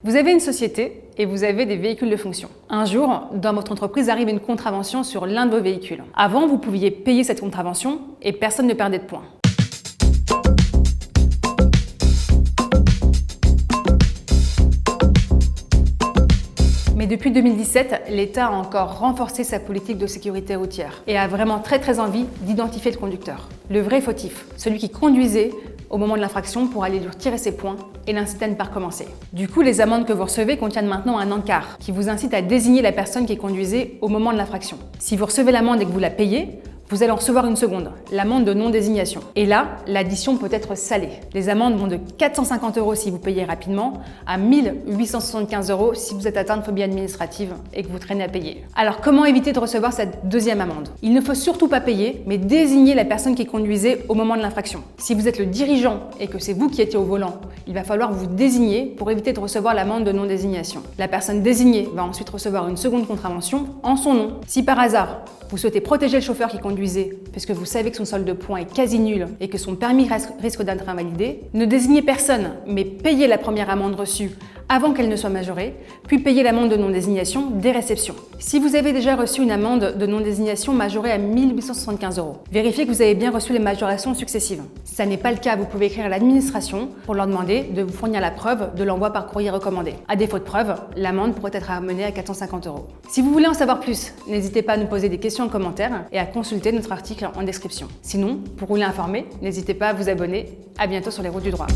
Vous avez une société et vous avez des véhicules de fonction. Un jour, dans votre entreprise arrive une contravention sur l'un de vos véhicules. Avant, vous pouviez payer cette contravention et personne ne perdait de points. Mais depuis 2017, l'État a encore renforcé sa politique de sécurité routière et a vraiment très envie d'identifier le conducteur. Le vrai fautif, celui qui conduisait au moment de l'infraction pour aller lui retirer ses points et l'inciter à ne pas recommencer. Du coup, les amendes que vous recevez contiennent maintenant un encart qui vous incite à désigner la personne qui conduisait au moment de l'infraction. Si vous recevez l'amende et que vous la payez, vous allez en recevoir une seconde, l'amende de non-désignation. Et là, l'addition peut être salée. Les amendes vont de 450 € si vous payez rapidement à 1875 € si vous êtes atteint de phobie administrative et que vous traînez à payer. Alors comment éviter de recevoir cette deuxième amende? Il ne faut surtout pas payer, mais désigner la personne qui conduisait au moment de l'infraction. Si vous êtes le dirigeant et que c'est vous qui étiez au volant, il va falloir vous désigner pour éviter de recevoir l'amende de non-désignation. La personne désignée va ensuite recevoir une seconde contravention en son nom. Si par hasard, vous souhaitez protéger le chauffeur qui conduisait, puisque vous savez que son solde de points est quasi nul et que son permis risque d'être invalidé, ne désignez personne, mais payez la première amende reçue avant qu'elle ne soit majorée, puis payez l'amende de non-désignation dès réception. Si vous avez déjà reçu une amende de non-désignation majorée à 1875 €, vérifiez que vous avez bien reçu les majorations successives. Si ça n'est pas le cas, vous pouvez écrire à l'administration pour leur demander de vous fournir la preuve de l'envoi par courrier recommandé. À défaut de preuve, l'amende pourrait être amenée à 450 €. Si vous voulez en savoir plus, n'hésitez pas à nous poser des questions en commentaire et à consulter notre article en description. Sinon, pour rouler informé, n'hésitez pas à vous abonner. À bientôt sur les routes du droit.